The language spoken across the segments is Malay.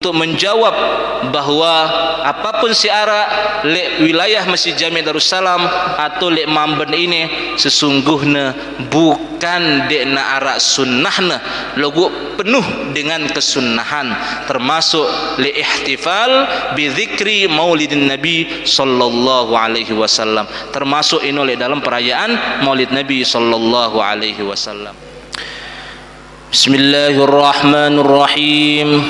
untuk menjawab bahawa apapun siara lek wilayah Masjid Jami' Darussalam atau lek Mamben ini sesungguhnya bukan dek na arak sunnahna, logo penuh dengan kesunnahan, termasuk li ihtifal bi dzikri maulidin Nabi sallallahu alaihi wasallam, termasuk ini lek dalam perayaan Maulid Nabi sallallahu alaihi wasallam. Bismillahirrahmanirrahim.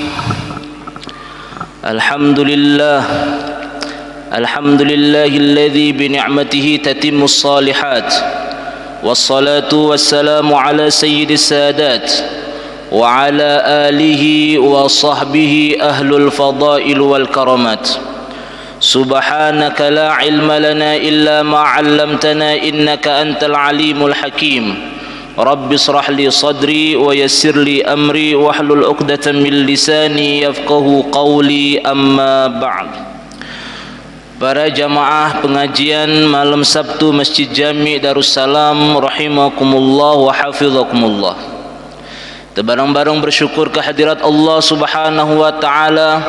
Alhamdulillahilladzi bi ni'matihi tatimmus shalihat, wassalatu wassalamu ala sayyidis sadat wa ala alihi wa sahbihi ahlul fadail wal karamat. Subhanaka la ilma lana illa ma 'allamtana innaka antal alimul hakim. Rabbi israh li sadri wa yassir li amri wahlul 'uqdatam min lisani yafqahu qawli, amma ba'd. Para jamaah pengajian malam Sabtu Masjid Jami' Darussalam rahimakumullah wa hafizakumullah. Terbareng-bareng bersyukur kehadirat Allah Subhanahu wa taala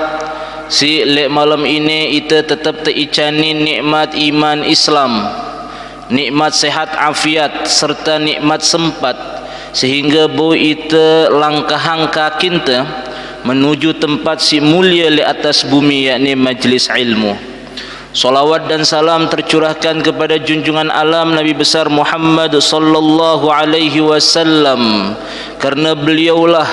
si lek malam ini kita tetap tericani nikmat iman Islam, nikmat sehat afiat serta nikmat sempat, sehingga bo ita langkahan kakinta menuju tempat si mulia di atas bumi, yakni majlis ilmu. Salawat dan salam tercurahkan kepada junjungan alam Nabi besar Muhammad sallallahu alaihi wasallam, karena beliaulah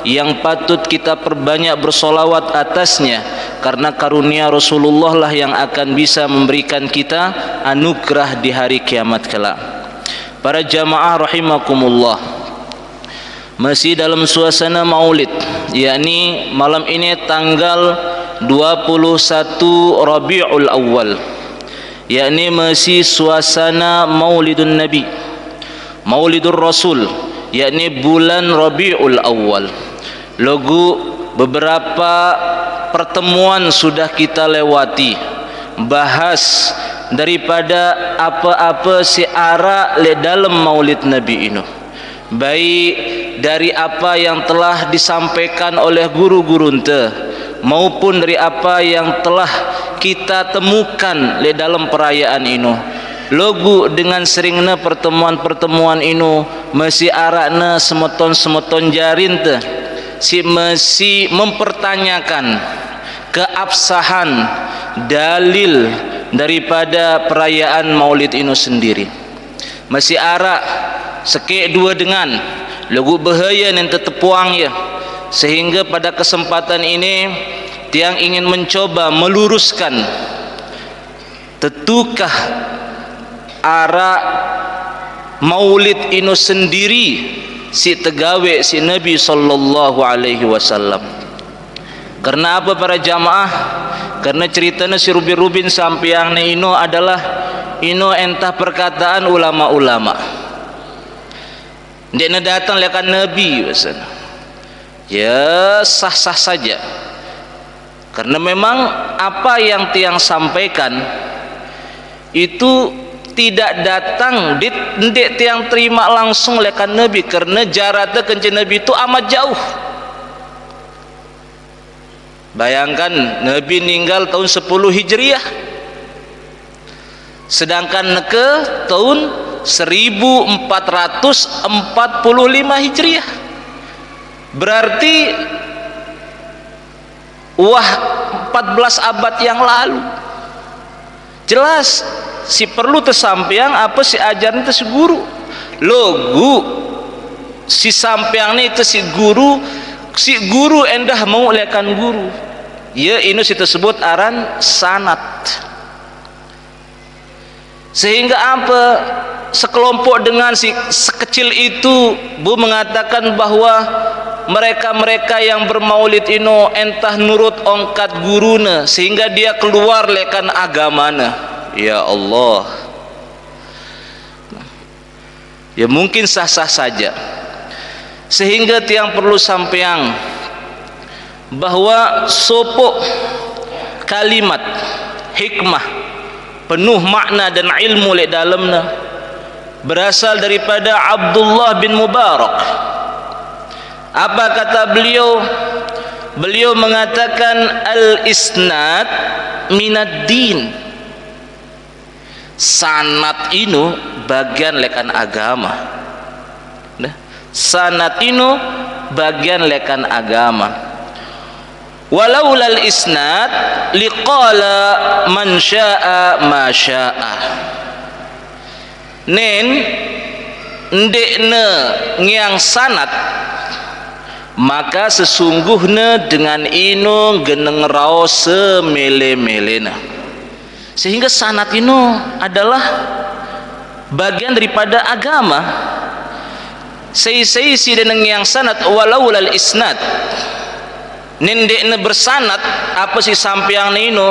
yang patut kita perbanyak bersolawat atasnya, karena karunia Rasulullah lah yang akan bisa memberikan kita anugerah di hari kiamat kelak. Para jamaah rahimakumullah, masih dalam suasana maulid, yakni malam ini tanggal 21 Rabiul Awal, yakni masih suasana Maulidun Nabi, Maulidur Rasul, yakni bulan Rabiul Awal. Logo beberapa pertemuan sudah kita lewati, bahas daripada apa-apa siara le dalam Maulid Nabi ini, baik dari apa yang telah disampaikan oleh guru-guru ente maupun dari apa yang telah kita temukan di dalam perayaan ini. Logo dengan seringnya pertemuan-pertemuan ini masih arakna semeton-semeton jarin te si masih mempertanyakan keabsahan dalil daripada perayaan Maulid ini sendiri. Masih arak sekek dua dengan logo bahaya yang tetepuang ya, sehingga pada kesempatan ini tiang ingin mencoba meluruskan tetukah arah Maulid ini sendiri si tegawe si Nabi sallallahu alaihi wasallam. Karena apa para jamaah? Karena ceritanya si Rubin sampiang ino adalah ino entah perkataan ulama-ulama. Dia datang lekan Nabi wasana. Ya sah-sah saja, karena memang apa yang tiang sampaikan itu tidak datang ndek tiang terima langsung lekan Nabi, karena jaraknya ke Nabi itu amat jauh. Bayangkan Nabi meninggal tahun 10 Hijriah, sedangkan ke tahun 1445 Hijriah. Berarti 14 abad yang lalu. Jelas si perlu tersampiang apa si ajaran itu si guru. Logo si sampiang itu si guru endah mau lekan guru. Ya ini si tersebut aran sanat. Sehingga apa sekelompok dengan si sekecil itu bu mengatakan bahwa mereka-mereka yang bermaulid ino entah nurut ongkat guruna sehingga dia keluar lekan agamana. Ya Allah, ya mungkin sah-sah saja, sehingga tiang perlu sampeang bahwa sopok kalimat hikmah penuh makna dan ilmu le dalamnya berasal daripada Abdullah bin Mubarak. Apa kata beliau? beliau mengatakan al-isnad minad din. Sanad inu bagian lekan agama. Nah, sanad inu bagian lekan agama. Walaulal isnad liqala man syaa ma syaa. Nen ndekne ngiang sanad, maka sesungguhnya dengan inu geneng rao semele-melena. Sehingga sanad inu adalah bagian daripada agama. Si deneng yang sanad walaulal isnad. Nendekne bersanad apa sih sampiang inu,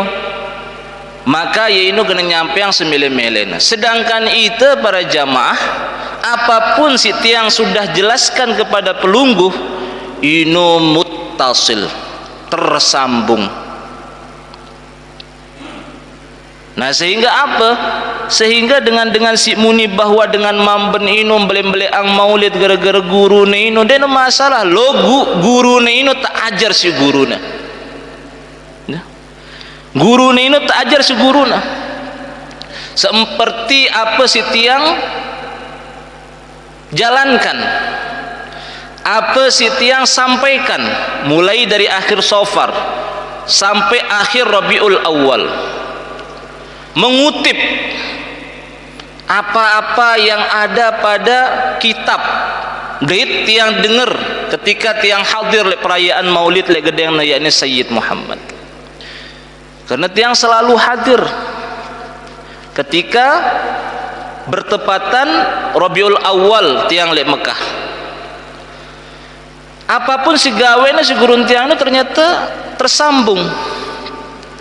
maka ya inu kena nyampiang semele-melena. Sedangkan itu para jamaah, apapun si tiang sudah jelaskan kepada pelungguh, inu muttasil, tersambung. Nah sehingga apa? Sehingga dengan si muni bahwa dengan mamben inu beli-beli ang maulid gara-gara guru ne inu, dia masalah lo guru ne inu tak ajar si guru ne. Guru ne inu tak ajar si guru ne. Seperti apa si tiang jalankan, apa si tiang sampaikan mulai dari akhir Safar sampai akhir Rabiul Awal, mengutip apa-apa yang ada pada kitab dari tiang dengar ketika tiang hadir le perayaan Maulid le gedeng na yakni Sayyid Muhammad. Karena tiang selalu hadir ketika bertepatan Rabiul Awal tiang le Mekah. Apapun si gawena si gurun tiang itu ternyata tersambung,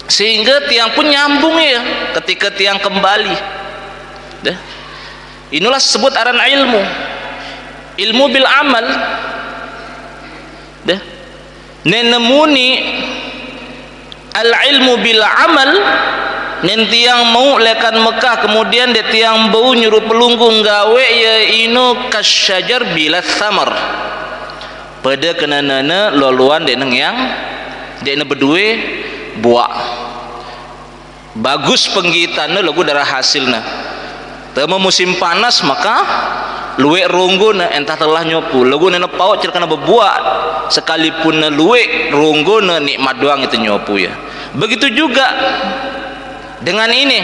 sehingga tiang pun nyambung ya ketika tiang kembali. Dah. Inilah sebut aran ilmu bil amal. Dah. Nenemuni al ilmu bil amal. Nen tiang mau lekan Mekah kemudian dia tiang bau nyuruh pelunggung gawe ya inu kasyajar bila thamar. Pada kenanana loluan deneng yang dena berdua buah. Bagus penggitannya lagu darah hasilnya. Temu musim panas maka luwek rungguna entah telah nyopu lagu nena paut cerkana berbuat sekalipun luwek rungguna nikmat doang itu nyopu ya. Begitu juga dengan ini,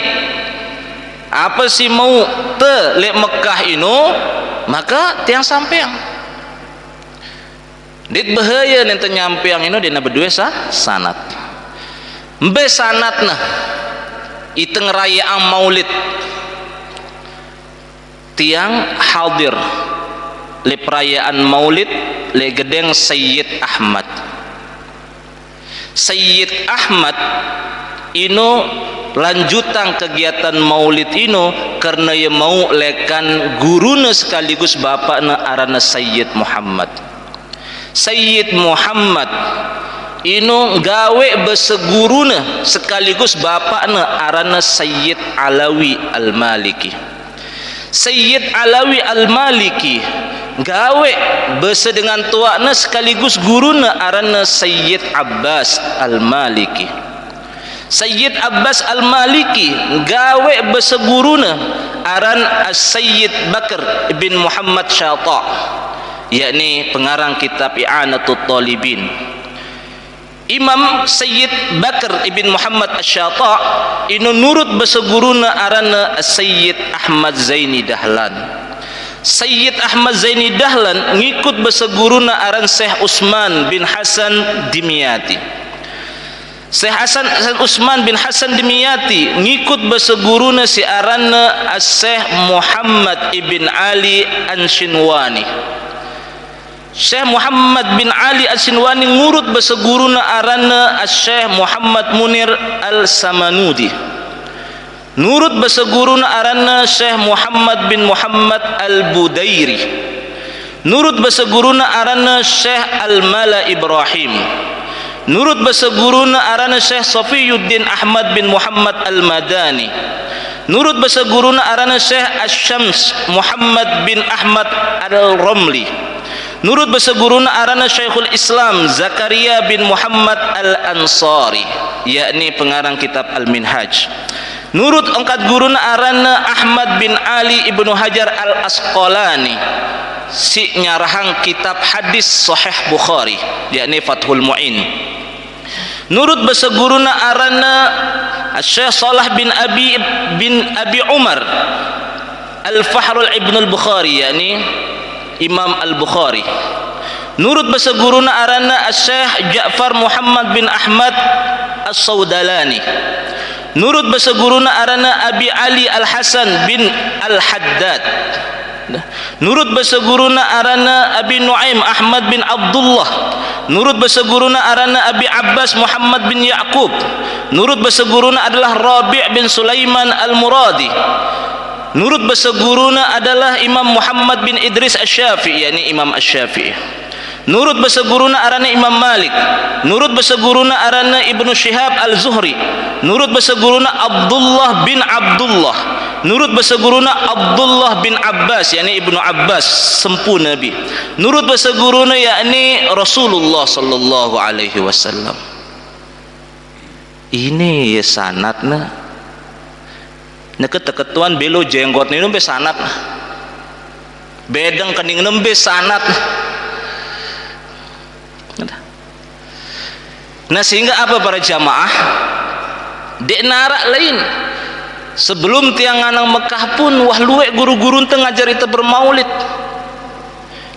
apa sih mau te lek Mekah inu, maka tiang sampeang dit bahaya nente nyampeang inu dina berdua sanat mbe sanatna itu ngerayaan Maulid tiang hadir le perayaan Maulid le gedeng Sayyid Ahmad. Sayyid Ahmad inu lanjutan kegiatan Maulid inu karena ia mau lekan guruna sekaligus bapakna arana Sayyid Muhammad. Sayyid Muhammad inu gawe beseguruna sekaligus bapakna arana Sayyid Alawi Al-Maliki. Sayyid Alawi Al-Maliki gawe bese dengan tuakna sekaligus guruna arana Sayyid Abbas Al-Maliki. Sayyid Abbas Al-Maliki gawe bese guruna aran As-Sayyid Bakar bin Muhammad Syata, yakni pengarang kitab I'anatul Talibin. Imam Sayyid Bakar ibn Muhammad Asy-Syata inu nurut basa guruna arana Sayyid Ahmad Zaini Dahlan. Sayyid Ahmad Zaini Dahlan ngikut basa guruna aran Syekh Utsman bin Hasan Dimyati. Syekh Utsman bin Hasan Dimyati ngikut basa guruna si arana Syekh Muhammad ibn Ali Anshinwani. Syekh Muhammad bin Ali Al-Sinwani ngurut basa guruna arana Syekh Muhammad Munir Al-Samanudi. Nurut basa guruna arana Syekh Muhammad bin Muhammad Al-Budairi. Nurut basa guruna arana Syekh Al-Mala Ibrahim. Nurut basa guruna arana Syekh Safiyuddin Ahmad bin Muhammad Al-Madani. Nurut basa guruna arana Syekh Asy-Syams Muhammad bin Ahmad Al-Ramli. nurut basa guruna arana Syekhul Islam Zakaria bin Muhammad Al-Ansari, yakni pengarang kitab Al-Minhaj. Nurut angkat guruna arana Ahmad bin Ali ibnu Hajar Al-Asqalani, si nyarahang kitab hadis Sahih Bukhari, yakni Fathul Mu'in. Nurut basa guruna arana Syekh Salah bin Abi Umar Al-Fahrul Ibn Al-Bukhari, yakni Imam Al-Bukhari. Nurut basa guruna arana Syekh Ja'far Muhammad bin Ahmad As-Saudalani. Nurut basa guruna arana Abi Ali Al-Hasan bin Al-Haddad. Nurut basa guruna arana Abi Nuaim Ahmad bin Abdullah. Nurut basa guruna arana Abi Abbas Muhammad bin Ya'qub. Nurut basa guruna adalah Rabi' bin Sulaiman Al-Muradi. Nurut basa guruna adalah Imam Muhammad bin Idris Asy-Syafi'i, yakni Imam Asy-Syafi'i. Nurut basa guruna arana Imam Malik. Nurut basa guruna arana Ibnu Syihab Al-Zuhri. Nurut basa guruna Abdullah bin Abdullah. Nurut basa guruna Abdullah bin Abbas, yakni Ibnu Abbas sempu Nabi. Nurut basa guruna yakni Rasulullah sallallahu alaihi wasallam. Ini ya sanadna. Neket ketuan belo jenggot ni nembe sanad. Bedeng kening nembe sanad. Nah, sehingga apa para jamaah? Dek narak lain. Sebelum tiang anang Mekah pun wah luwek guru-guru teu ngajari teu bermaulid.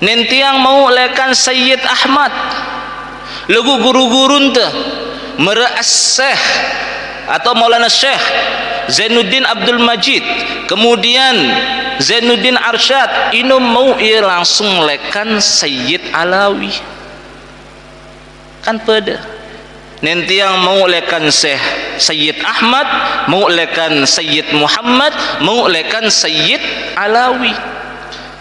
Nen tiang mau lekan Sayyid Ahmad. Lagu guru-guru teu mereas Syekh atau Maulana Syekh Zainuddin Abdul Majid, kemudian Zainuddin Arsyad, inu mau ia langsung lekan Sayyid Alawi. Kan pada nanti yang mau lekan Syekh Sayyid Ahmad, mau lekan Sayyid Muhammad, mau lekan Sayyid Alawi.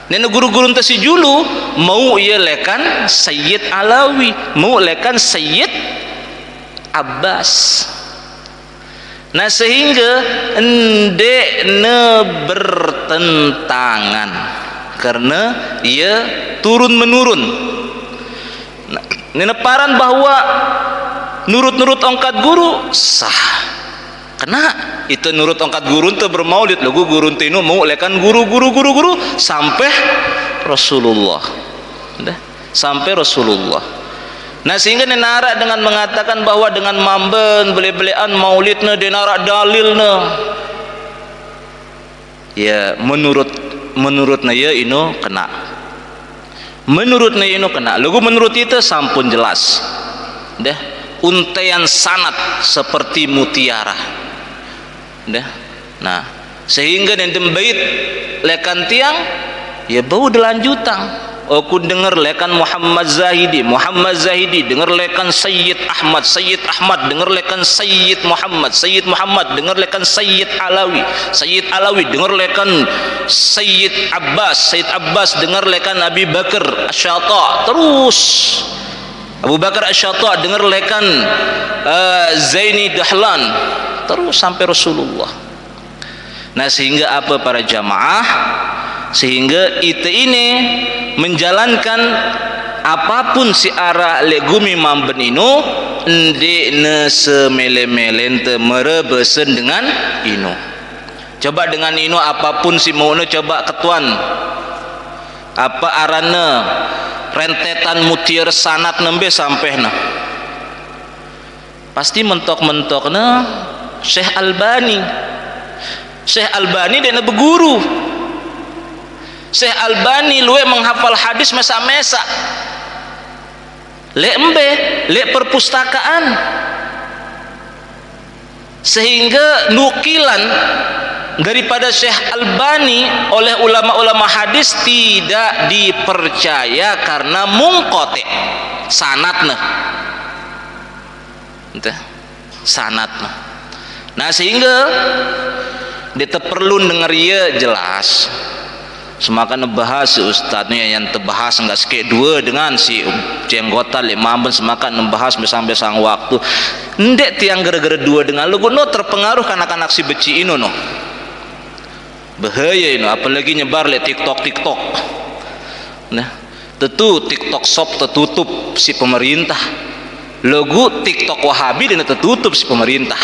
Nenek guru-guru tasi julu mau ia lekan Sayyid Alawi, mau lekan Sayyid Abbas. Nah, sehingga endek ne bertentangan karena ia turun menurun. Nah, neneparan bahwa nurut-nurut ongkat guru sah. Kena itu nurut ongkat guru itu bermaulid lagu guru tinu mau lekan guru sampai Rasulullah. Udah, sampai Rasulullah. Nah, sehingga nenara dengan mengatakan bahwa dengan mamben beli-belian maulidna denara dalilna. Ya menurutna ya ino kena. Menurutna ino kena. Lagu menurut itu sampun jelas. Dah untaian sanad seperti mutiara. Dah. Nah, sehingga nendem bait lekan tiang ya bau delanjutang. Aku dengar lekan Muhammad Zahidi dengar lekan Sayyid Ahmad dengar lekan Sayyid Muhammad dengar lekan Sayyid Alawi dengar lekan Sayyid Abbas dengar lekan Abi Bakar Asy-Syata, terus Abu Bakar Asy-Syata dengar lekan Zaini Dahlan, terus sampai Rasulullah. Nah, sehingga apa para jamaah? Sehingga itu ini menjalankan apapun si arah legumi mamben ino ende ne semele-melen te merebesen dengan ino. Coba dengan ino apapun si mau coba ketuan apa arana rentetan mutiara sanat nembe sampai na pasti mentok na Syekh Albani dia berguru. Syekh Albani luwe menghafal hadis mesa-mesa le perpustakaan, sehingga nukilan daripada Syekh Albani oleh ulama-ulama hadis tidak dipercaya karena mungkote sanatna sanatna. Nah, sehingga dia perlu dengar ya jelas semakan bahas si ustadznya yang terbahas enggak sekek dua dengan si jenggota lima ben semakan membahas sampai sang waktu ndek tiang gara-gara dua dengan lu no terpengaruh kanak-kanak si beci ino no bahaya ino, apalagi nyebar le TikTok. Nah, tentu TikTok shop tertutup si pemerintah, logo TikTok Wahabi dan tertutup si pemerintah.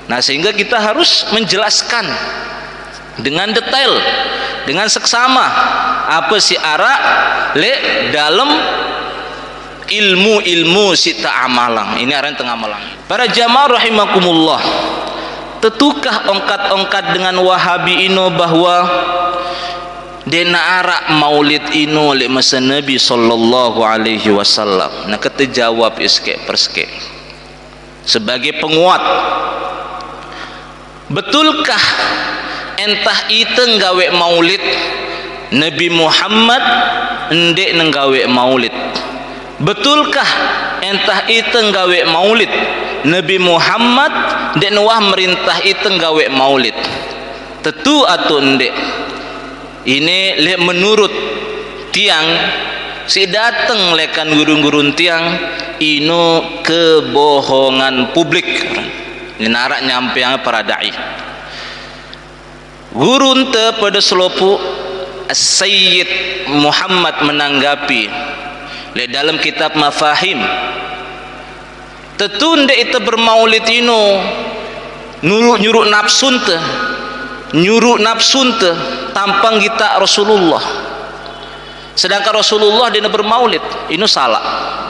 Nah, sehingga kita harus menjelaskan dengan detail, dengan seksama apa si arak le dalam ilmu si ta'amalang. Ini aran tengah malang. Para jamaah rahimakumullah, tetukah ongkat-ongkat dengan Wahabi ino bahwa dena arak maulid ino le masa Nabi sallallahu alaihi wasallam? Nah, kita jawab iske perske sebagai penguat. Betulkah entah itu nggawe maulid Nabi Muhammad ndek nenggawe maulid? Betulkah entah itu nggawe maulid Nabi Muhammad ndek nuwah merintah itu nggawe maulid? Tentu atau ndek? Ini le menurut tiang si dateng lekan gurun-gurun tiang ino kebohongan publik. Ini narak nyampe yang para dai gurun te pada selopu Sayyid Muhammad menanggapi le dalam kitab Mafahim, tetunda itu bermaulid ino nyuruh nafsun te tampang kita Rasulullah, sedangkan Rasulullah dina bermaulid. Ini salah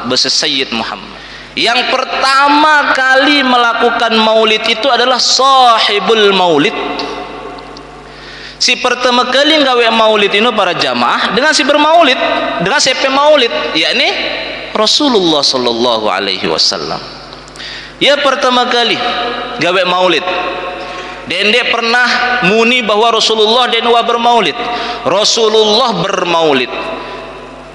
bahasa Sayyid Muhammad. Yang pertama kali melakukan maulid itu adalah sahibul maulid. Si pertama kali nggawe maulid ini para jamaah dengan si bermaulid, dengan siapa maulid, yakni Rasulullah sallallahu alaihi wasallam. Ya pertama kali gawe maulid. Dende pernah muni bahwa Rasulullah denwa bermaulid. Rasulullah bermaulid.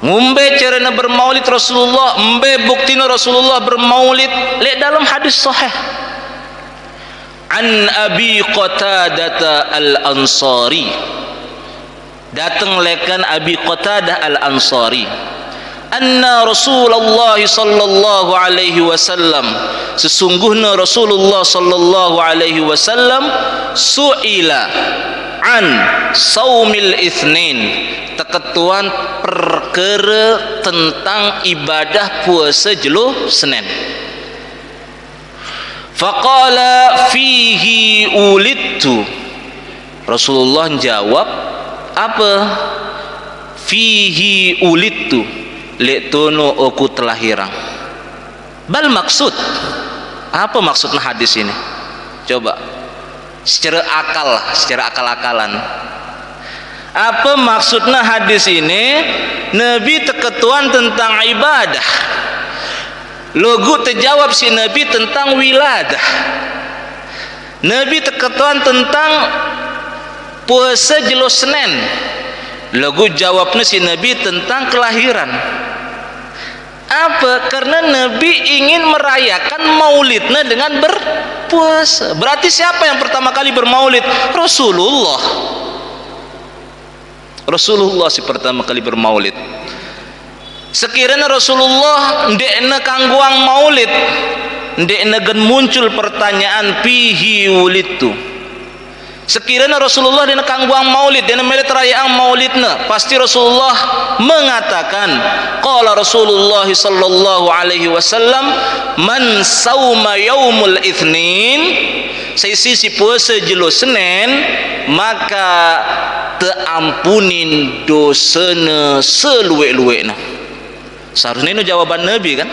Ngumbe carana bermaulid Rasulullah, mbe buktina Rasulullah bermaulid le dalam hadis sahih. An Abi Qatadah al-Ansari, datang lekan Abi Qatadah al-Ansari, anna Rasulullah sallallahu alaihi wasallam, sesungguhnya Rasulullah sallallahu alaihi wasallam su'ila an saumil itsnin, teketuan perkara tentang ibadah puasa jelo Senin. Faqala fihi ulidtu, Rasulullah jawab apa? Fihi ulidtu, lektono aku telah hirang. Bal maksud apa maksudnya hadis ini? Coba secara akal-akalan. Apa maksudnya hadis ini? Nabi teketuan tentang ibadah, logo terjawab si Nabi tentang wiladah. Nabi teketuan tentang puasa jelo Senin, logo jawabnya si Nabi tentang kelahiran. Apa? Karena Nabi ingin merayakan maulidnya dengan berpuasa. Berarti siapa yang pertama kali bermaulid? Rasulullah si pertama kali bermaulid. Sekiranya Rasulullah ndekna kangguang maulid, ndekna gen muncul pertanyaan pihi wulidtu. Sekiranya Rasulullah dina kangguang maulid, dina melet rayaan maulidna, pasti Rasulullah mengatakan, qala Rasulullah sallallahu alaihi wasallam, man sauma yaumul itsnin, sisi puasa jelo Senin, maka teampunin dosana seluwe-luwena. Seharusnya ini jawaban Nabi kan,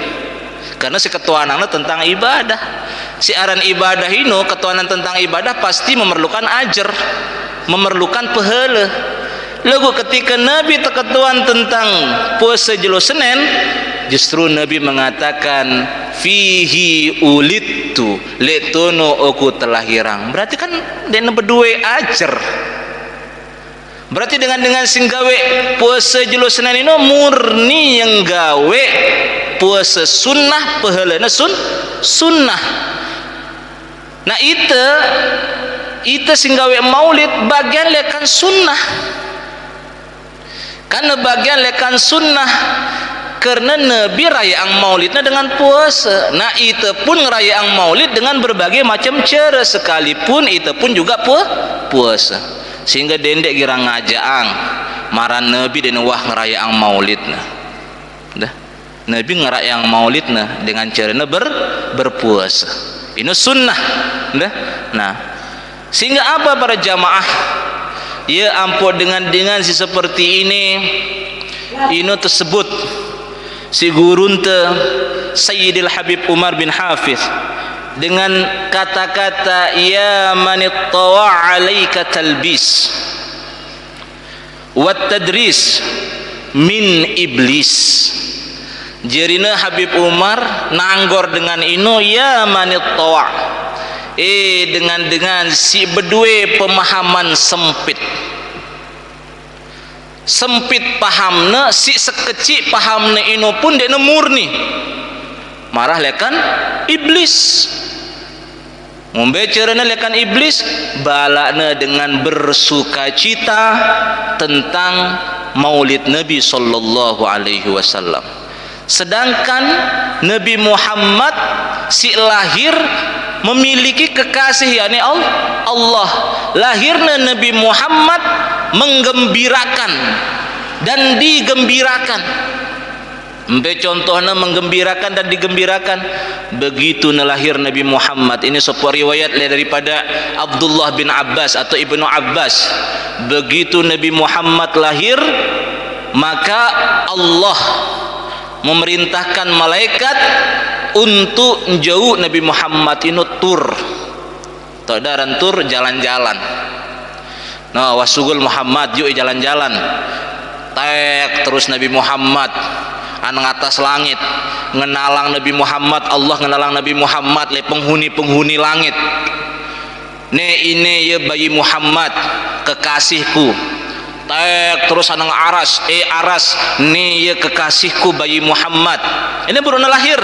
karena si ketuanannya tentang ibadah. Si aran ibadah ini, ketuanan tentang ibadah pasti memerlukan ajar, memerlukan pahala. Lalu ketika Nabi terketuan tentang puasa jelo Senin, justru Nabi mengatakan fihi ulidtu, letono aku telah hirang. Berarti kan dia berdua ajar. Berarti dengan singgawe puasa jelo Senin ini murni yang gawe puasa sunnah, pahalana sunnah. Nah itu singgawe maulid bagian lekan sunnah. Karena bagian lekan sunnah, karena Nabi rayaan maulidnya dengan puasa. Nah itu pun rayaan maulid dengan berbagai macam cara, sekalipun itu pun juga puasa. Sehingga dendek girang ngajaang maran Nabi dan wah ngerayaan maulidna. Dah. Nabi ngerayaan maulidna dengan cara berpuasa. Ini sunnah. Dah. Nah, sehingga apa para jamaah? Ya ampun dengan si seperti ini tersebut si gurun te Sayyidil Habib Umar bin Hafiz dengan kata-kata ya manittawa alaika talbis wat tadris min iblis. Jerina Habib Umar nanggor dengan ino ya manittawa dengan si berdua pemahaman sempit pahamna si sekecil pahamna ino pun dia murni marah lekan iblis membecerana lekan iblis balakna dengan bersukacita tentang maulid Nabi sallallahu alaihi wasallam. Sedangkan Nabi Muhammad si lahir memiliki kekasih yakni Allah. Lahirnya Nabi Muhammad menggembirakan dan digembirakan. Contohnya menggembirakan dan digembirakan. Begitu lahir Nabi Muhammad. Ini sebuah riwayat daripada Abdullah bin Abbas atau Ibnu Abbas. Begitu Nabi Muhammad lahir, maka Allah memerintahkan malaikat untuk jauh Nabi Muhammad ini tur todaran tur jalan-jalan. Nah wasugul Muhammad yuk jalan-jalan tek terus Nabi Muhammad anu atas langit ngenalang Nabi Muhammad, Allah ngenalang Nabi Muhammad le penghuni langit. Ini ya bayi Muhammad kekasihku. Tek terus anang aras nih ya kekasihku bayi Muhammad. Ini baru lahir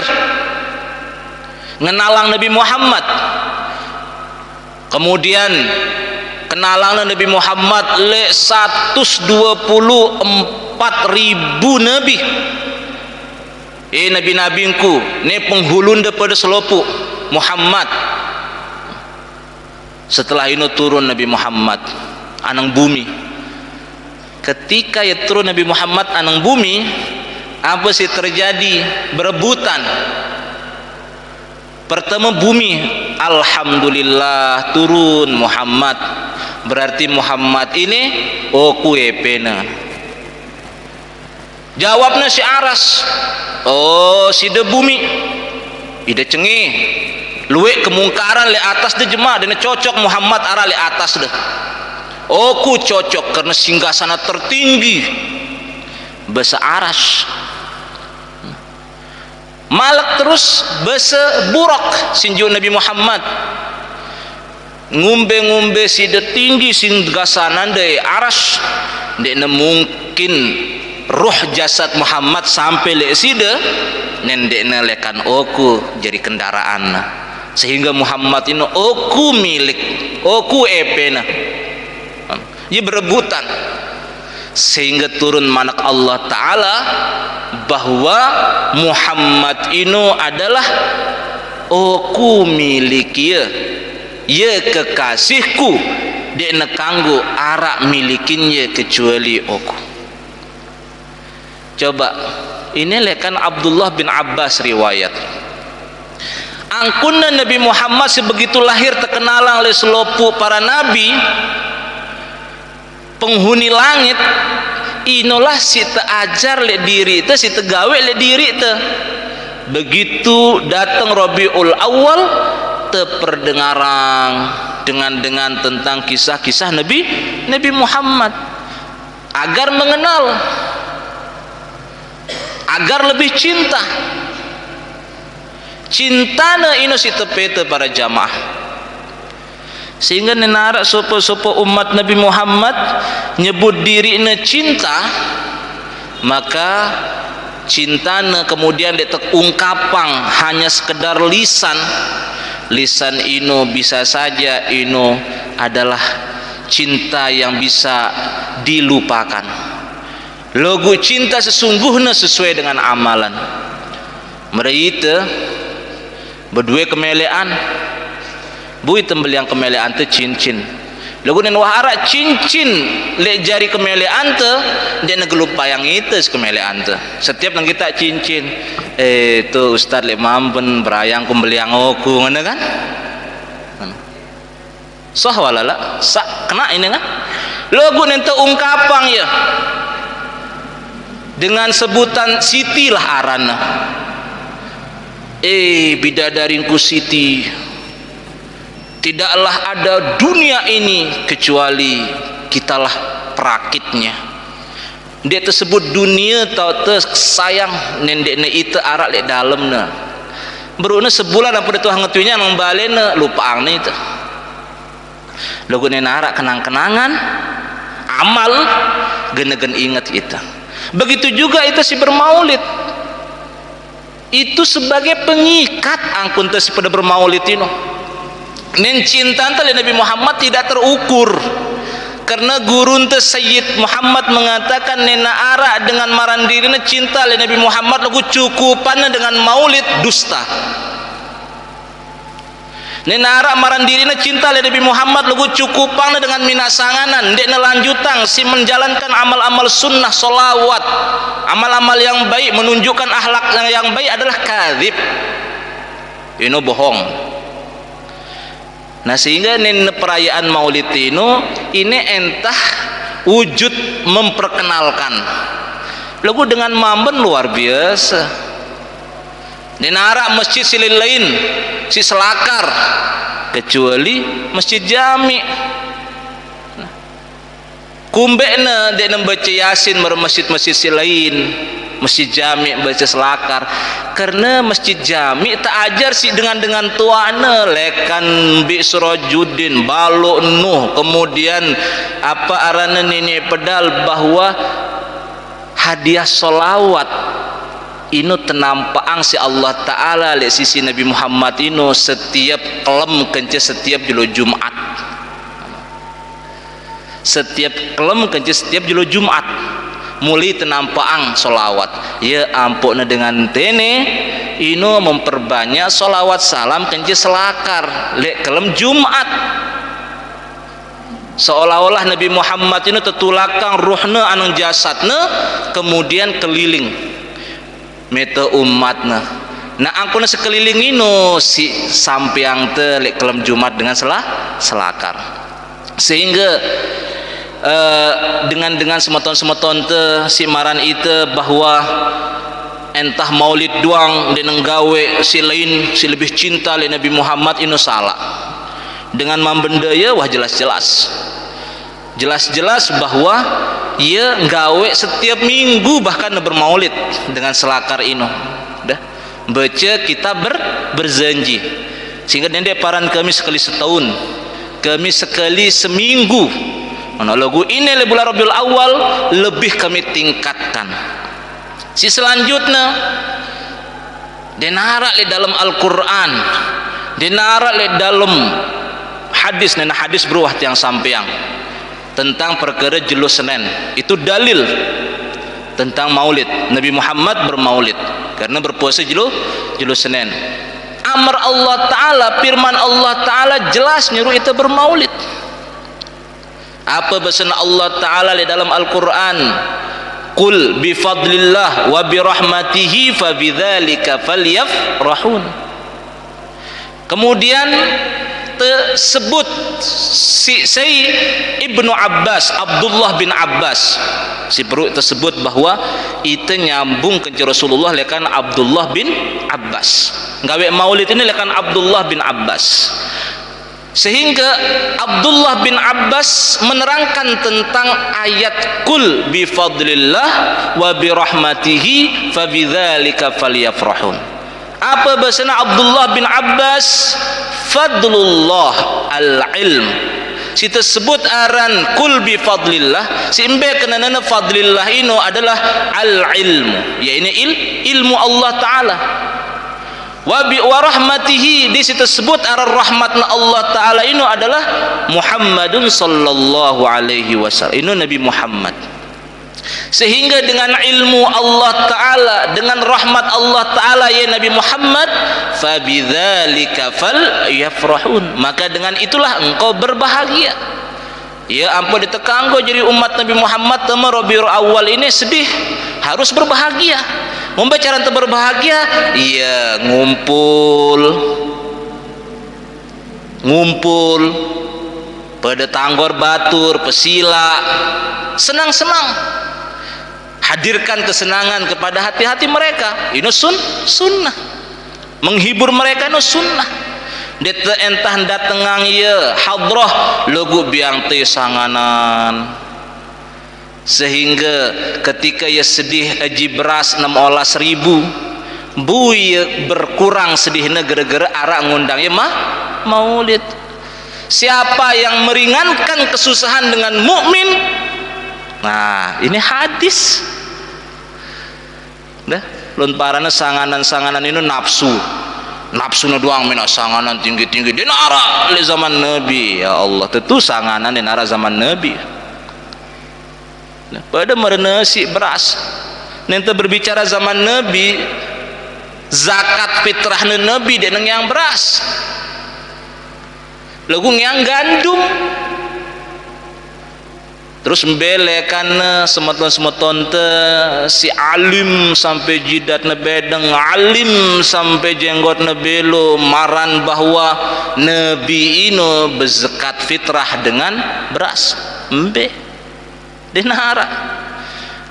ngenalang Nabi Muhammad. Kemudian kenalang Nabi Muhammad le 124.000 nabi. Nabi-nabingku ini penghulun daripada selopuk Muhammad. Setelah ini turun Nabi Muhammad anang bumi. Ketika ya turun Nabi Muhammad anang bumi, apa sih terjadi? Berebutan. Pertama bumi, alhamdulillah turun Muhammad. Berarti Muhammad ini pena. Jawabnya si aras, si de bumi, ide cengi, luwe kemungkaran le atas de jemaah, dan cocok Muhammad arah le atas deh. Ku cocok karena singgasana tertinggi bahasa aras. Malak terus bahasa burak sinju Nabi Muhammad ngumbe si tinggi singgasana de aras de mungkin ruh jasad Muhammad sampai le side nendekna lekan oku jadi kendaraan sehingga Muhammad ini oku milik oku epena ia berebutan sehingga turun manak Allah Ta'ala bahwa Muhammad ini adalah aku milik ya kekasihku dia nekanggu arak milikinnya kecuali aku. Coba ini lekan Abdullah bin Abbas riwayat angkunna Nabi Muhammad sebegitu lahir terkenalang oleh selopu para nabi penghuni langit. Inolah si ajar le diri te si gawe le diri te. Begitu datang Rabiul Awal terperdengaran dengan tentang kisah-kisah Nabi Muhammad agar mengenal, agar lebih cintana ino si tepete para jamaah. Sehingga nenara sopo umat Nabi Muhammad nyebut diri cinta, maka cintana kemudian ungkapang hanya sekedar lisan ino bisa saja ino adalah cinta yang bisa dilupakan. Logo cinta sesungguhnya sesuai dengan amalan. Mereka berdua kemelean bui tembel yang kemelean te cincin lagu nen wahara cincin le jari kemele ante dia negelupa yang itu kemele ante setiap nang kita cincin tu ustad le mampen berayang kumbeli yang oku ngene kan sah walala sak kena ini kan lagu nen ungkapang ya dengan sebutan Siti lah arana bidadarinku Siti, tidaklah ada dunia ini kecuali kitalah perakitnya. Dia tersebut dunia tau sayang nendekna itu arak lek dalamna beruna sebulan apa tu hangatunya nang balena lupaang ni itu lagu nena arak kenang-kenangan amal gen-gen ingat kita. Begitu juga itu si bermaulid itu sebagai pengikat angkun tes pada bermaulid ini nen cinta antara Nabi Muhammad tidak terukur karena guru tes Sayyid Muhammad mengatakan nena ara dengan marandirina cinta oleh Nabi Muhammad lagu cukupannya dengan maulid dusta. Nena ara marandirina cinta oleh Nabi Muhammad lagu cukupangna dengan minasanganan dek lanjutang si menjalankan amal-amal sunnah solawat amal-amal yang baik menunjukkan akhlak yang baik adalah kadzib ini bohong. Nah sehingga nena perayaan maulid ini entah wujud memperkenalkan lagu dengan mamben luar biasa. Dinara masjid silin lain si selakar kecuali masjid jami kumbekna dia membaca yasin mer masjid-masjid lain masjid jami baca selakar karena masjid jami tak ajar si dengan tuana lekan bi surajudin baluk nuh kemudian apa arana nenek pedal bahwa hadiah solawat ino tenampaang si Allah Ta'ala le sisi Nabi Muhammad ino setiap kelem kence setiap jelo Jumat setiap kelem kence setiap jelo Jumat muli tenampaang solawat ya ampun dengan tene ino memperbanyak solawat salam kence selakar le kelem Jumat seolah-olah Nabi Muhammad ino tetulakang ruhna anu jasadna kemudian keliling meta umatna nah angkuna sekeliling ino si sampiang te lek kelem Jumat dengan selakar sehingga dengan semeton te si maran itu bahwa entah maulid doang dan nggawe si lain si lebih cinta le Nabi Muhammad ino salah dengan membendaya wah jelas-jelas bahwa ia nggawe setiap minggu bahkan bermaulid dengan selakar ino dah baca kita berjanji sehingga nende paran kami sekali setahun kami sekali seminggu mana lagu ini le bulan Rabiul Awal lebih kami tingkatkan si selanjutnya denara le dalam Al-Quran denara le dalam hadis nena hadis beruah tiang sampeang tentang perkara jelo Senin itu dalil tentang maulid Nabi Muhammad bermaulid karena berpuasa jelo Senin amar Allah Ta'ala firman Allah Ta'ala jelas nyuruh itu bermaulid apa bahasa Allah Ta'ala di dalam Al-Quran qul bifadlillah wa birahmatihi fabidzalika falyafrahun kemudian tersebut si Ibnu Abbas Abdullah bin Abbas si perut tersebut bahwa itu nyambung ke Rasulullah lekan Abdullah bin Abbas gawe maulid ini lekan Abdullah bin Abbas sehingga Abdullah bin Abbas menerangkan tentang ayat qul bifadlillah wa birahmatihi fabidzalika falyafrahun apa bahasana Abdullah bin Abbas fadlullah al-ilm si tersebut aran kul bi fadlillah si imbe kenana fadlillah ino adalah al-ilmu ya ini ilmu Allah Ta'ala wa rahmatihi di si tersebut aran rahmatna Allah Ta'ala ino adalah Muhammadun sallallahu alaihi wasallam ino Nabi Muhammad sehingga dengan ilmu Allah Ta'ala dengan rahmat Allah Ta'ala ya Nabi Muhammad fabidzalika falyafrahun maka dengan itulah engkau berbahagia Ya ampun ditekanggo jadi umat Nabi Muhammad tema Rabiul Awal ini sedih, harus berbahagia. Membaca cara berbahagia, iya ngumpul pada tanggor batur, pesila, senang-senang. Hadirkan kesenangan kepada hati-hati mereka. Ini sunnah. Menghibur mereka ini sunnah. Dete entah datengang ya hadrah lugu biang teh sanganan, sehingga ketika ya sedih aji beras 16.000 bu ya berkurang sedihnya gara-gara arak ngundang ya maulid. Siapa yang meringankan kesusahan dengan mukmin, nah ini hadis dah lun parana sanganan-sanganan ini nafsu doang mina sanganan tinggi-tinggi dinara di zaman Nabi. Ya Allah, tentu sanganan dinara zaman Nabi. Nah, pada merenasi beras nanti berbicara zaman Nabi, zakat fitrah Nabi dan yang beras lagu yang gandum terus membelekan semeton si alim sampai jidat bedeng, alim sampai jenggot belo, maran bahwa Nabi ino berzakat fitrah dengan beras embe dinara.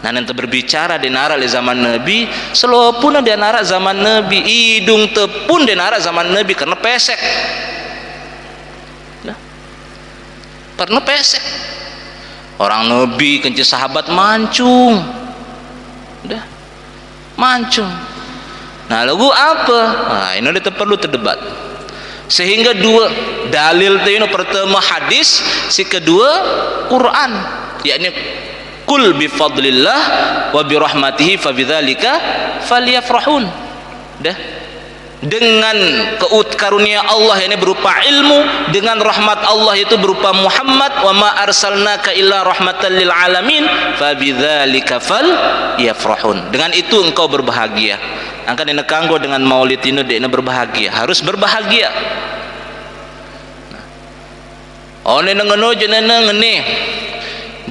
Nah nanti berbicara dinara di zaman Nabi, selopun dinara zaman Nabi, hidung tepun dinara zaman Nabi karena pesek, nah, karena pesek. Orang Nabi kenci sahabat mancung, udah mancung. Nah lagu apa? Nah ini perlu terdebat. Sehingga dua dalil itu pertama hadis, si kedua Quran, yakni kul bi fadlillah wa bi rahmatihi fa bidzalika falyafrahun. Dah. Dengan karunia Allah ini berupa ilmu, dengan rahmat Allah itu berupa Muhammad, wa ma arsalnaka illa rahmatan lil alamin fa bidzalika falyafrahun. Dengan itu engkau berbahagia. Angka dina kanggo dengan maulid ini dina berbahagia, harus berbahagia. Oh nena ngono jenena ngene.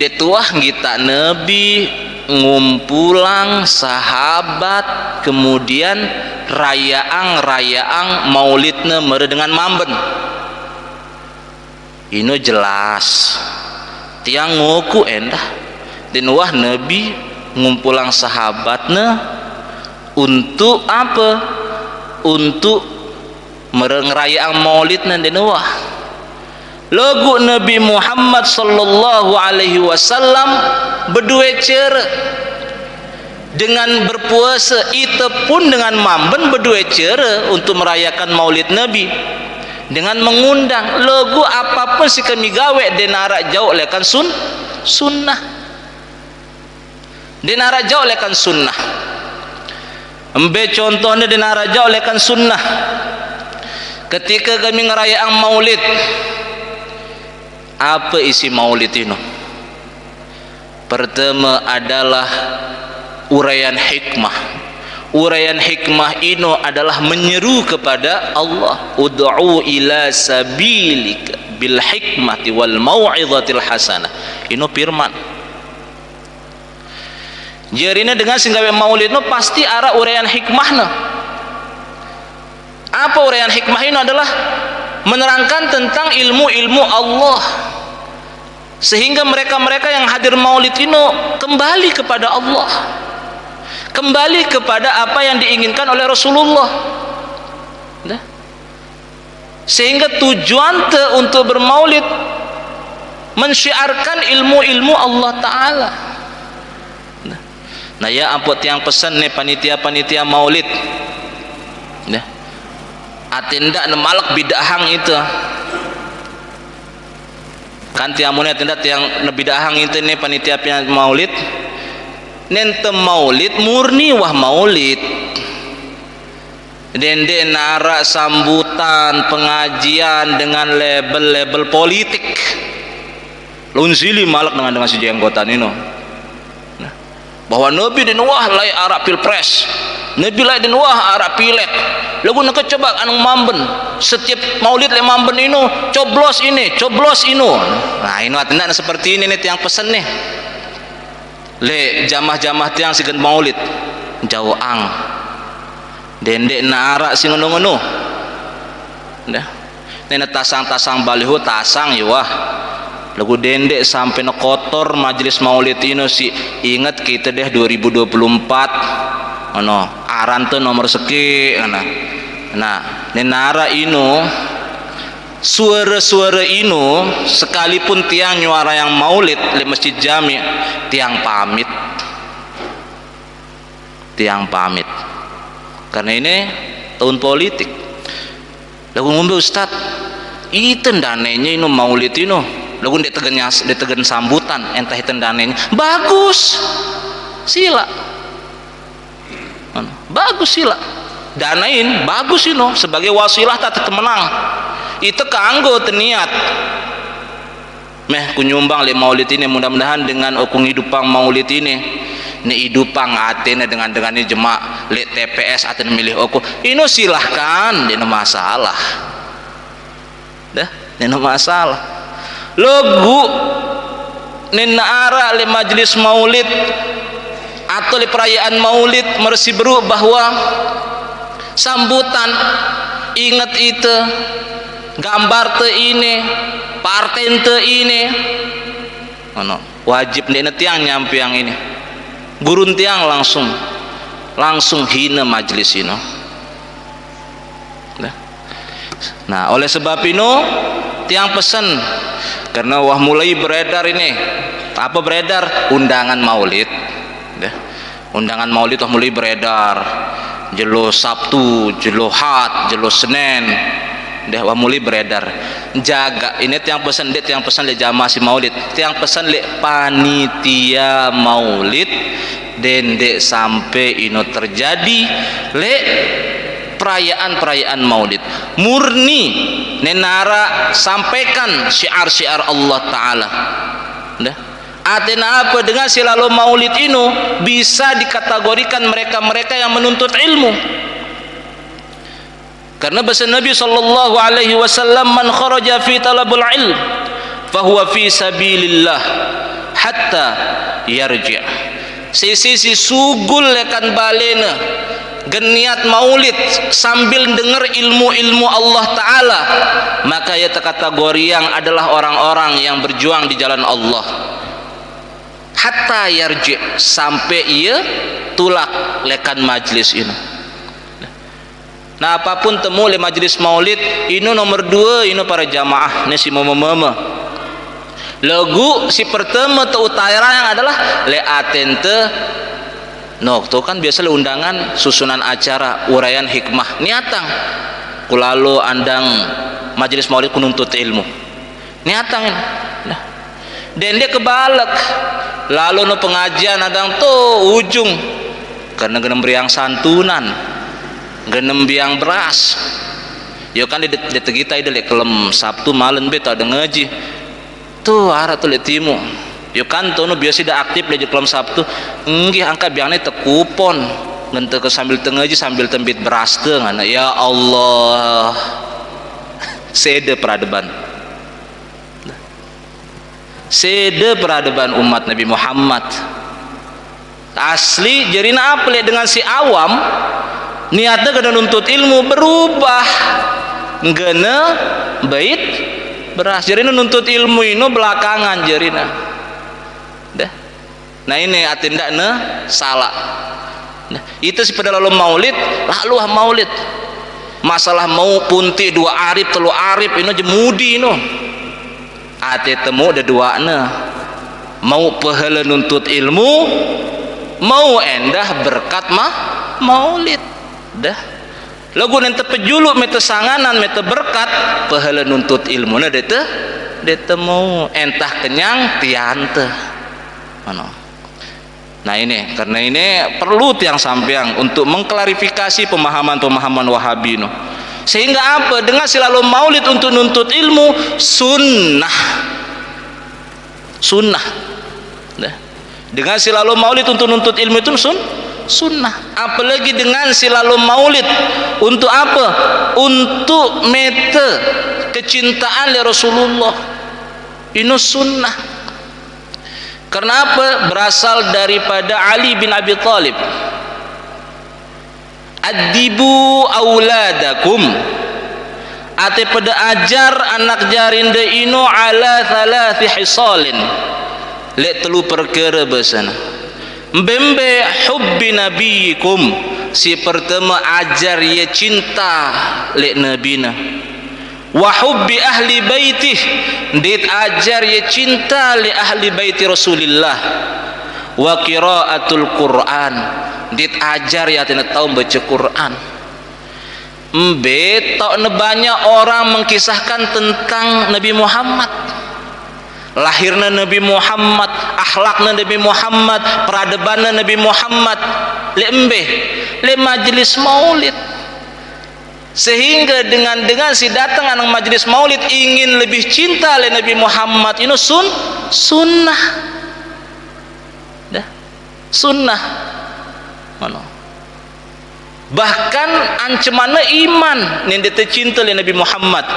Detuah kita Nabi ngumpulang sahabat, kemudian rayaang maulidna mere dengan mamben. Ini jelas tiang ngoku endah dan wah Nabi ngumpulang sahabatna untuk apa? Untuk mere ngerayaang maulidna dan wah lagu Nabi Muhammad sallallahu alaihi wasallam berdua cara dengan berpuasa itu pun dengan mamben berdua cara untuk merayakan maulid Nabi dengan mengundang lagu apapun si kami gawe denara jauh lekan sunnah denara jauh lekan sunnah embe contohnya denara jauh lekan sunnah ketika kami ngerayaan maulid. Apa isi maulid ini? Pertama adalah uraian hikmah. Uraian hikmah ini adalah menyeru kepada Allah, ud'u ila sabilika bil hikmati wal mau'izatil hasanah. Ini firman. Jarina dengan singgawe maulid ini pasti arah uraian hikmahna. Apa uraian hikmah ini adalah menerangkan tentang ilmu-ilmu Allah, sehingga mereka-mereka yang hadir maulid ini kembali kepada Allah, kembali kepada apa yang diinginkan oleh Rasulullah. Sehingga tujuan untuk bermaulid mensyiarkan ilmu-ilmu Allah Ta'ala. Nah ya ampun tiang pesan nih panitia-panitia maulid, atindak nemalak bidahang itu kan tiamunnya atindak yang bidahang itu nih panitia maulid nente maulid murni wah maulid dende nara sambutan pengajian dengan label-label politik lunzili malak dengan si jenggotan ini bahwa Nabi dan wah lay arak pilpres Nabi lain dan wah arak pilek lagu nak coba anu mamben setiap maulid le mamben ino coblos ino. Nah ini atina seperti ini nih tiang pesen nih le jamah-jamah tiang sigen maulid jauh ang dendek na arak si ngono-ngono dah nena tasang-tasang baliho tasang ya wah lagu dendek sampai na kotor majelis maulid ino si ingat kita deh 2024 ano aran tuh nomor seki nah nenara ino suara-suara ino sekalipun tiang nyuara yang maulid di masjid jami tiang pamit karena ini tahun politik lagu ngombe ustad iten danenya ino maulid ino lagu ditegen sambutan entah iten danenya bagus sila danain bagus ino sebagai wasilah tak temenang itu keanggo teniat meh kunyumbang le maulid ini mudah-mudahan dengan okung hidupang maulid ini ni hidupang atene dengan ini jemaah le TPS atene milih oku ino silahkan dino masalah dah dino masalah logu nina ara le majelis maulid atau di perayaan maulid mersi beru bahwa sambutan ingat itu gambar te ini parten te ini wajib dina tiang nyampe yang ini gurun tiang langsung hina majelis ini. Nah oleh sebab ini tiang pesan karena wah mulai beredar ini apa beredar undangan maulid undangan maulid wah mulai beredar jelo Sabtu jelo Ahad jelo Senin wah mulai beredar jaga ini tiang pesan le jamaah si maulid tiang pesan le panitia maulid dendek sampai ino terjadi le perayaan maulid murni nenara sampaikan syiar-syiar Allah Ta'ala Atena apa dengan selalu maulid ini bisa dikategorikan mereka-mereka yang menuntut ilmu karena bahasa Nabi sallallahu alaihi wasallam man kharaja fi talabul ilm fahuwa fi sabilillah hatta yarji' sisi sugul lekan balena geniat maulid sambil dengar ilmu-ilmu Allah Ta'ala maka ia terkategori yang adalah orang-orang yang berjuang di jalan Allah hatta yarji sampai ia tulak lekan majlis ini. Nah apapun temu le majlis maulid ini nomor 2 ini para jamaah ini si mama lagu si pertama terutara yang adalah le atente no tu kan biasa le undangan susunan acara uraian hikmah niatang kulalu andang majlis maulid kununtut ilmu niatang ini nah dan dia kebalak lalu no pengajian adang tuh ujung karena genem beriang santunan genem biang beras yo kan di tegita ide le kelem Sabtu malam beta ada ngaji tuh arah tuh le timu yo kan tuh no biasa dah aktif le kelem Sabtu nggih angka biangnya tekupon ngente ke sambil tengaji sambil tembit beras teh ngana ya Allah sede peradaban umat Nabi Muhammad asli jarina apa dengan si awam niatnya kena nuntut ilmu berubah ngena bait beras jarina nuntut ilmu ini belakangan jarina nah ini atindakna salah itu si pada lalu maulid masalah mau punti 2 arif 3 arif ini jemudi ini ate temu ada 2 na mau pahala nuntut ilmu mau endah berkat maulid dah lagu nanti pejuluk mete sanganan mete berkat pahala nuntut ilmu na dete mau entah kenyang tiante nah ini karena ini perlu tiang sampeang untuk mengklarifikasi pemahaman Wahabi no. Sehingga apa dengan selalu maulid untuk nuntut ilmu sunnah dengan selalu maulid untuk nuntut ilmu itu sunnah. Apalagi dengan selalu maulid. Untuk apa? Untuk mete kecintaan li Rasulullah. Ini sunnah. Karena apa? Berasal daripada Ali bin Abi Thalib. Adibu auladakum, ate pada ajar anak jarinda ino ala thalathi hisalin, lek telu perkara basana. Mbembe hubbi nabiyikum, si pertama ajar ye cinta lek nabina. Wa hubbi ahli baitih, dit ajar ye cinta li ahli baiti Rasulillah. Wa qiraatul Quran, dit ajar ya tina tahu baca Quran. Tak banyak orang mengkisahkan tentang Nabi Muhammad, lahirna Nabi Muhammad, akhlakna Nabi Muhammad, peradabanna Nabi Muhammad, le majlis maulid. Sehingga dengan si datang anak majlis maulid ingin lebih cinta le Nabi Muhammad, ini sunnah. Dah, sunnah. Mana? Bahkan ancaman iman yang tercinta oleh Nabi Muhammad.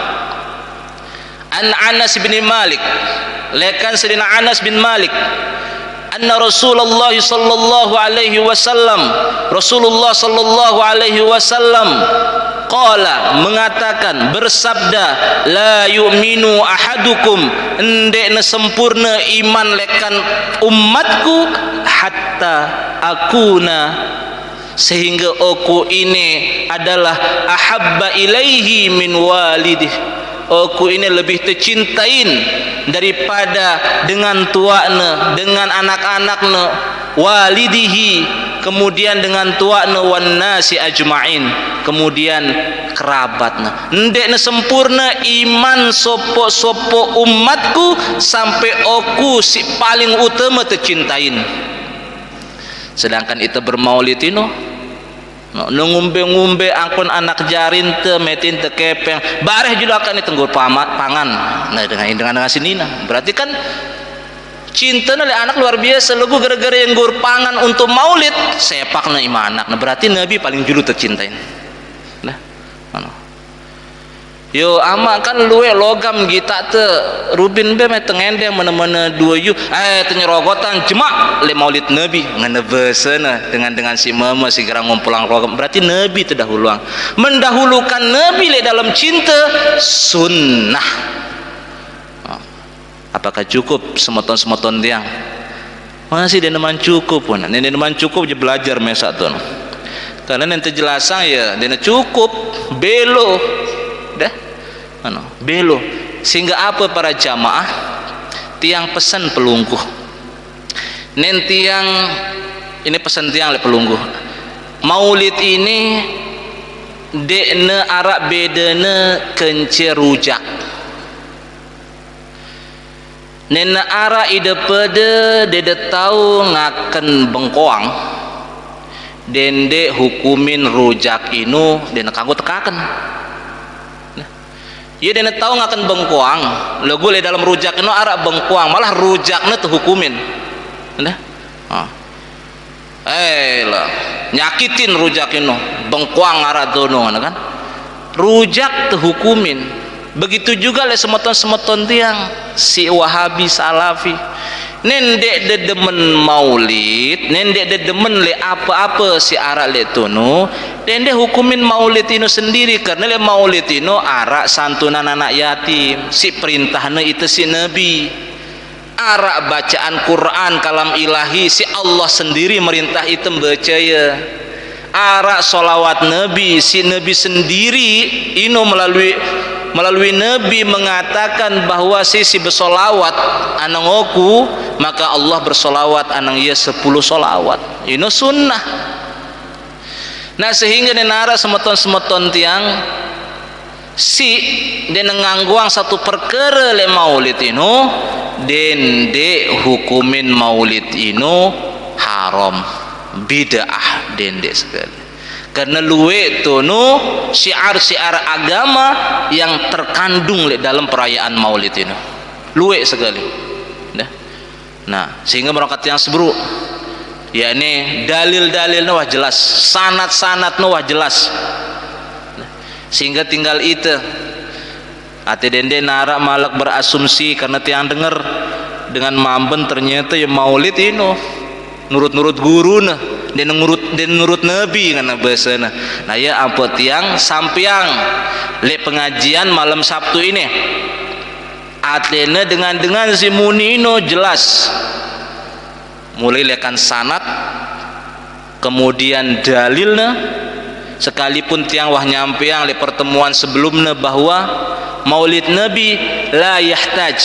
An Anas bin Malik, lekan Sayyidina Anas bin Malik, anna Rasulullah sallallahu alaihi wasallam, Rasulullah sallallahu alaihi wasallam qala, mengatakan, bersabda, la yu'minu ahadukum, endek sempurna iman lekan umatku hatta akuna, sehingga aku ini adalah ahabba ilaihi min walidih, aku ini lebih tercintain daripada dengan tuakna, dengan anak-anakna, walidihi, kemudian dengan tuakna, wan nasi ajma'in, kemudian kerabatna. Ndekna sempurna iman sopo umatku sampai aku si paling utama tercintain. Sedangkan itu bermaulid ino ngumbe angkon anak jarin te metin te kepeng bareh juga akan ditenggur pangan. Nah dengan sinina berarti kan cinta oleh anak luar biasa. Lagu gara-gara yang gur pangan untuk maulid sepak na iman anak. Nah berarti Nabi paling julu tercintain. Nah yo ama kan luwe logam kita te rubin be tengendeng mana-mana dua yu tenyerogotan jemak le maulid Nabi ngenebesena dengan si mama si gerang ngumpulang logam. Berarti Nabi terdahuluan mendahulukan Nabi le dalam cinta sunnah. Apakah cukup semeton tiang? Masih dia neman cukup pun. Nenek neman cukup je belajar mesak tu. Karena nanti jelasan ya dia cukup belo dah. Belo, sehingga apa para jamaah tiang pesan pelungguh tiang ini pesan tiang le pelungguh maulid ini dekne arak bedene kence rujak nena arak ide pede dede tahu ngaken bengkoang dende hukumin rujak inu dene kanggo tekaken. Ya dia tahu ngakan bengkoang, lagu le dalam rujak itu arak bengkoang, malah rujaknya tuh hukumin, nah, lah, nyakitin rujak itu, bengkoang arak tuh kan, rujak tuh hukumin. Begitu juga le semeton tiang si Wahabi Salafi, nendek dedemen maulid, nendek dedemen le apa-apa si arak le tunu. Dan dia hukumin maulid ini sendiri karena le maulid ini arak santunan anak yatim, si perintahnya itu si Nabi. Arak bacaan Quran kalam ilahi si Allah sendiri merintah itu baca ya. Arak solawat Nabi si Nabi sendiri ini melalui Nabi mengatakan bahwa si bersolawat anangoku maka Allah bersolawat anang ia 10 solawat. Ini sunnah. Nah sehingga nenara semeton tiang si dia ngangguang satu perkara le maulid ino dende hukumin maulid ino haram bid'ah dende sekali karena luwe tunu syiar-syiar agama yang terkandung le dalam perayaan maulid ino luwe sekali. Nah sehingga merangkat yang sebruk yakni dalil-dalilnya wah jelas, sanad-sanadnya wah jelas, sehingga tinggal itu ate dende narak malak berasumsi karena tiang dengar dengan mamben ternyata ya maulid ini nurut-nurut guru nah dan nurut nabi karena bahasana. Nah ya apa tiang sampiang le pengajian malam Sabtu ini atena dengan si munino jelas mulai lekan sanad kemudian dalilnya, sekalipun tiang wah nyampeang le pertemuan sebelumnya bahwa maulid nabi la yahtaj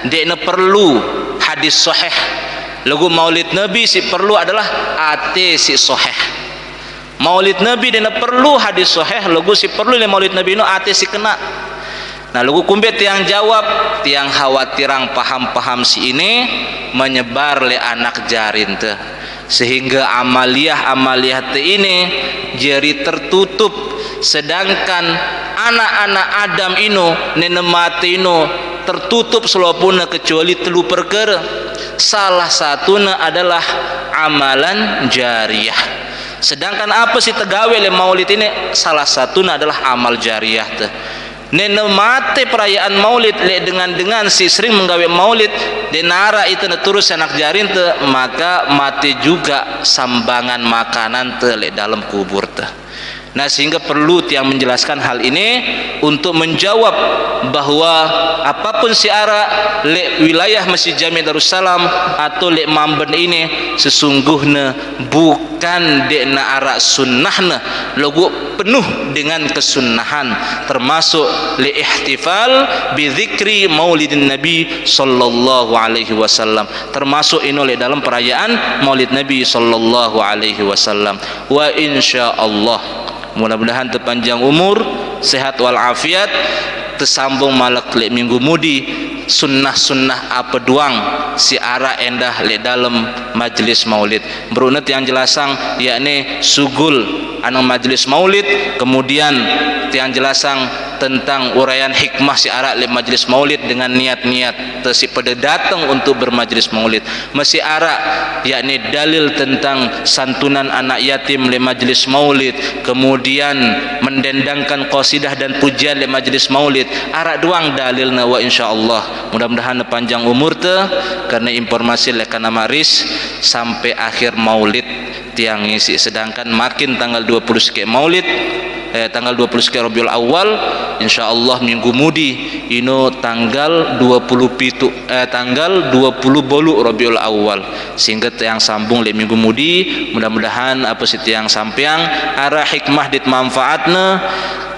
dekna perlu hadis sahih, lagu maulid nabi si perlu adalah ate si sahih. Maulid nabi dekna perlu hadis sahih, lagu si perlu le maulid nabi no ate si kena. Nah lagu kumbet tiang jawab tiang khawatirang paham-paham si ini menyebar le anak jarin teh, sehingga amaliyah teh ini jadi tertutup, sedangkan anak-anak Adam ino nenek mati ino tertutup selopuna kecuali telu perkara. Salah satunya adalah amalan jariyah. Sedangkan apa sih tegawe le maulid ini? Salah satunya adalah amal jariyah teh. Nenek mati perayaan maulid le dengan si sering menggawe maulid denara itu terus anak jarin te, maka mati juga sambangan makanan te le dalam kubur te. Nah sehingga perlu tiang menjelaskan hal ini untuk menjawab bahwa apapun siara le wilayah Masjid Jami Darussalam atau le mamben ini sesungguhnya bukan dekna arak sunnahna, logo penuh dengan kesunnahan, termasuk le ihtifal bi dzikri maulidin nabi sallallahu alaihi wasallam, termasuk ini le dalam perayaan maulid nabi sallallahu alaihi wasallam. Wa insyaallah mudah-mudahan terpanjang umur, sehat walafiat, tersambung malak lek minggu mudi sunnah-sunnah apa doang si ara endah lek dalam majlis maulid berunat yang jelasang yakni sugul anu majlis maulid, kemudian tiang jelasang tentang uraian hikmah si ara lek majlis maulid dengan niat-niat si pada datang untuk bermajlis maulid, masih ara yakni dalil tentang santunan anak yatim le majlis maulid, kemudian mendendangkan qasidah dan pujian le majlis maulid, ara doang dalilna. Wa insyaallah mudah-mudahan panjang umur teh karena informasi le kana maris sampai akhir maulid tiang ngisi, sedangkan makin tanggal 20 sekian maulid tanggal 20 sekian Rabiul Awal insyaallah minggu mudi ino tanggal 27 tanggal 20 bolu Rabiul Awal, sehingga tiang sambung le minggu mudi mudah-mudahan apa sih tiang sampeang arah hikmah dit manfaatna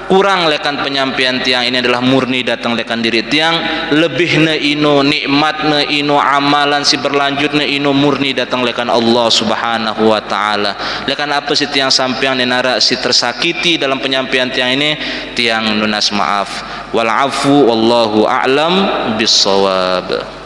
kurang lekan penyampaian tiang ini adalah murni datang lekan diri tiang, lebihna ino nikmatna ino amalan si berlanjutna ino murni datang lekan Allah subhanahu wa ta'ala. Lekan apa si tiang sampeang nenara si tersakiti dalam penyampaian tiang ini tiang nunas maaf wal afu wallahu a'lam bissawab.